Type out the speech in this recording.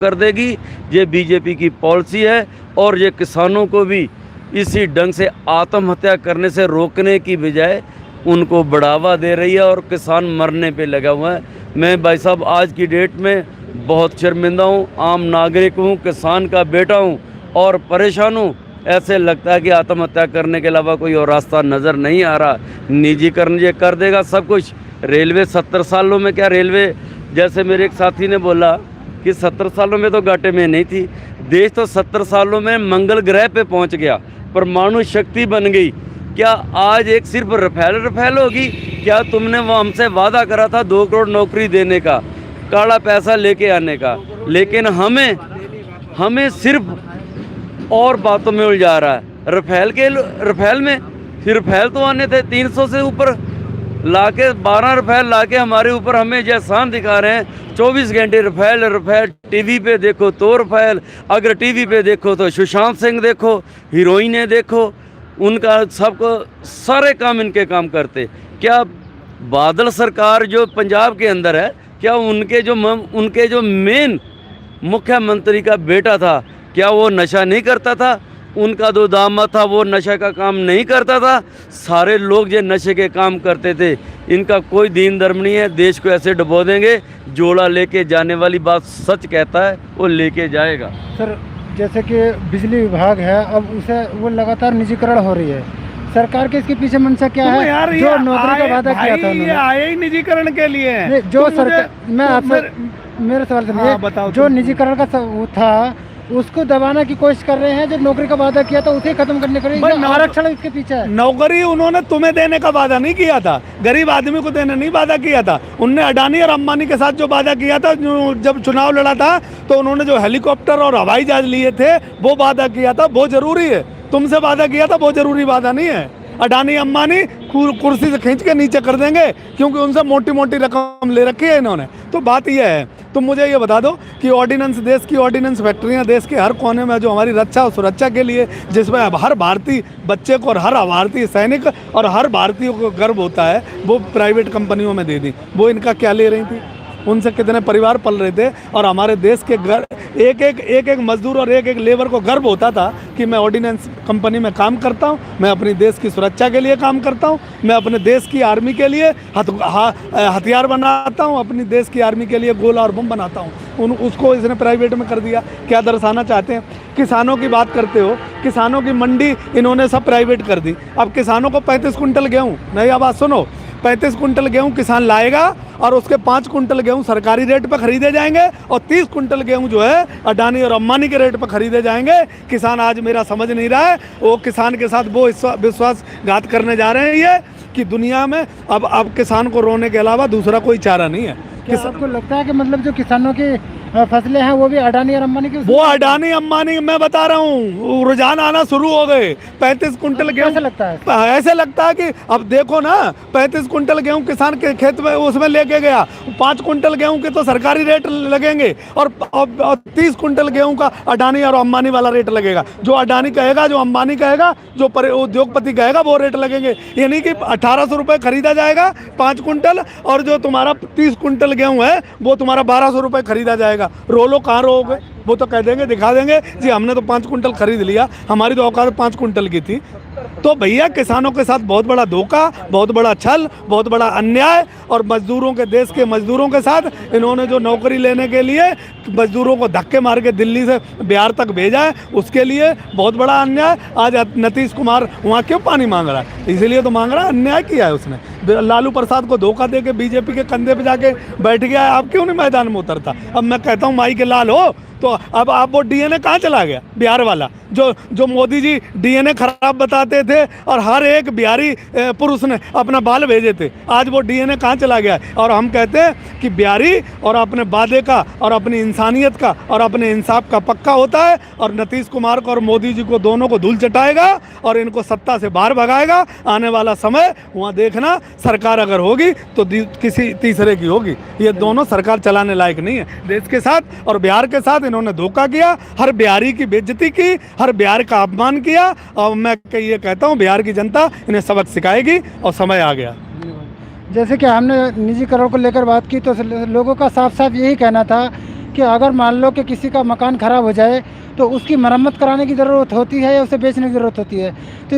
कर देगी। ये बीजेपी की पॉलिसी है और ये किसानों को भी इसी ढंग से आत्महत्या करने से रोकने की बजाय उनको बढ़ावा दे रही है और किसान मरने पे लगा हुआ है। मैं भाई साहब आज की डेट में बहुत शर्मिंदा हूँ, आम नागरिक हूँ, किसान का बेटा हूँ और परेशान हूँ। ऐसे लगता है कि आत्महत्या करने के अलावा कोई और रास्ता नज़र नहीं आ रहा। निजीकरण ये कर देगा सब कुछ। रेलवे 70 सालों में क्या रेलवे, जैसे मेरे एक साथी ने बोला कि 70 सालों में तो घाटे में नहीं थी। देश तो 70 सालों में मंगल ग्रह पे पहुंच गया, परमाणु शक्ति बन गई। क्या आज एक सिर्फ रफेल होगी? क्या तुमने वो हमसे वादा करा था 2 करोड़ नौकरी देने का, काला पैसा लेके आने का, लेकिन हमें सिर्फ और बातों में उलझा रहा है। रफेल में फिर रफेल तो आने थे 300 से ऊपर लाके, 12 रफेल लाके हमारे ऊपर हमें जैसान दिखा रहे हैं। 24 घंटे रफेल। टीवी पे देखो तो रफेल, अगर टीवी पे देखो तो सुशांत सिंह देखो, हीरोइनें देखो, उनका सबको सारे काम इनके काम करते। क्या बादल सरकार जो पंजाब के अंदर है, क्या उनके जो मेन मुख्यमंत्री का बेटा था, क्या वो नशा नहीं करता था? उनका जो दामाद था वो नशे का काम नहीं करता था? सारे लोग जो नशे के काम करते थे। इनका कोई दीन धर्म नहीं है। देश को ऐसे डुबो देंगे। जोड़ा लेके जाने वाली बात सच कहता है, वो लेके जाएगा। सर, जैसे कि बिजली विभाग है, अब उसे वो लगातार निजीकरण हो रही है। सरकार के इसके पीछे मंशा क्या है? यार जो नौकरी का वादा किया था ये आए ही निजीकरण के लिए। जो सरकार, मैं आपसे मेरे सवाल सुनिए, जो निजीकरण का वो था उसको दबाने की कोशिश कर रहे हैं। जो नौकरी का वादा किया था उसे खत्म करने के लिए आरक्षण इसके पीछे है। नौकरी उन्होंने तुम्हें देने का वादा नहीं किया था, गरीब आदमी को देने नहीं वादा किया था। उनने अडानी और अंबानी के साथ जो वादा किया था, जब चुनाव लड़ा था तो उन्होंने जो हेलीकॉप्टर और हवाई जहाज लिए थे वो वादा किया था, वो जरूरी है। तुमसे वादा किया था, वो जरूरी वादा नहीं है। अडानी अंबानी कुर्सी से खींच के नीचे कर देंगे क्योंकि उनसे मोटी मोटी रकम ले रखी है इन्होंने। तो बात यह है, तुम मुझे ये बता दो कि ऑर्डिनेंस, देश की ऑर्डिनेंस फैक्ट्रियां देश के हर कोने में जो हमारी रक्षा और सुरक्षा के लिए, जिसमें हर भारतीय बच्चे को और हर भारतीय सैनिक और हर भारतीय को गर्व होता है, वो प्राइवेट कंपनियों में दे दी। वो इनका क्या ले रही थी? उनसे कितने परिवार पल रहे थे और हमारे देश के एक एक मजदूर और एक लेबर को गर्व होता था कि मैं ऑर्डिनेंस कंपनी में काम करता हूं, मैं अपनी देश की सुरक्षा के लिए काम करता हूं, मैं अपने देश की आर्मी के लिए हथियार बनाता हूं, अपनी देश की आर्मी के लिए गोला और बम बनाता हूं। उसको इसने प्राइवेट में कर दिया। क्या दर्शाना चाहते हैं? किसानों की बात करते हो, किसानों की मंडी इन्होंने सब प्राइवेट कर दी। अब किसानों को 35 कुंटल गेहूँ, नहीं आवाज़ सुनो, 35 कुंटल गेहूं किसान लाएगा और उसके 5 कुंटल गेहूं सरकारी रेट पर खरीदे जाएंगे और 30 कुंटल गेहूं जो है अडानी और अंबानी के रेट पर खरीदे जाएंगे। किसान आज मेरा समझ नहीं रहा है, वो किसान के साथ वो विश्वासघात करने जा रहे हैं ये कि दुनिया में अब किसान को रोने के अलावा दूसरा कोई चारा नहीं है। क्या आपको लगता है कि मतलब जो किसानों की फसलें हैं वो भी अडानी और अंबानी की? वो अडानी अंबानी, मैं बता रहा हूँ, रुझान आना शुरू हो गए। 35 कुंटल गेहूँ ऐसे लगता है? ऐसे लगता है कि अब देखो ना, 35 कुंटल गेहूँ किसान के खेत में उसमें लेके गया, 5 कुंटल गेहूँ के तो सरकारी रेट लगेंगे और 30 कुंटल गेहूँ का अडानी और अंबानी वाला रेट लगेगा। जो अडानी कहेगा, जो अंबानी कहेगा, जो उद्योगपति कहेगा वो रेट लगेंगे। यानी कि 1800 रुपये खरीदा जाएगा 5 कुंटल और जो तुम्हारा 30 कुंटल गेहूँ है वो तुम्हारा 1200 रुपये खरीदा जाएगा। रोलो कहाँ रोगे? वो तो कह देंगे, दिखा देंगे जी हमने तो 5 कुंटल खरीद लिया, हमारी तो औकात 5 कुंटल की थी। तो भैया किसानों के साथ बहुत बड़ा धोखा, बहुत बड़ा छल, बहुत बड़ा अन्याय और मजदूरों के, देश के मजदूरों के साथ इन्होंने जो नौकरी लेने के लिए मजदूरों को धक्के मार के दिल्ली से बिहार तक भेजा है, उसके लिए बहुत बड़ा अन्याय। आज नीतीश कुमार वहाँ क्यों पानी मांग रहा है? इसीलिए तो मांग रहा है, अन्याय किया है उसने। लालू प्रसाद को धोखा दे के बीजेपी के कंधे पे जाके बैठ गया है। आप क्यों नहीं मैदान में उतरता? अब मैं कहता हूँ माई के लाल हो तो अब आप वो डीएनए कहाँ चला गया? बिहार वाला जो मोदी जी डीएनए खराब बताते थे और हर एक बिहारी पुरुष ने अपना बाल भेजे थे, आज वो डीएनए कहाँ चला गया है? और हम कहते हैं कि बिहारी और अपने वादे का और अपनी इंसानियत का और अपने इंसाफ का पक्का होता है और नीतीश कुमार को और मोदी जी को दोनों को धूल चटाएगा और इनको सत्ता से बाहर भगाएगा। आने वाला समय वहाँ देखना, सरकार अगर होगी तो किसी तीसरे की होगी। ये दोनों सरकार चलाने लायक नहीं है। देश के साथ और बिहार के साथ इन्होंने धोखा किया, हर बिहारी की बेइज्जती की, हर बिहार का अपमान किया और मैं ये कहता हूँ बिहार की जनता इन्हें सबक सिखाएगी और समय आ गया। जैसे कि हमने निजीकरण को लेकर बात की तो लोगों का साफ साफ यही कहना था कि अगर मान लो कि किसी का मकान ख़राब हो जाए तो उसकी मरम्मत कराने की ज़रूरत होती है या उसे बेचने की ज़रूरत होती है। तो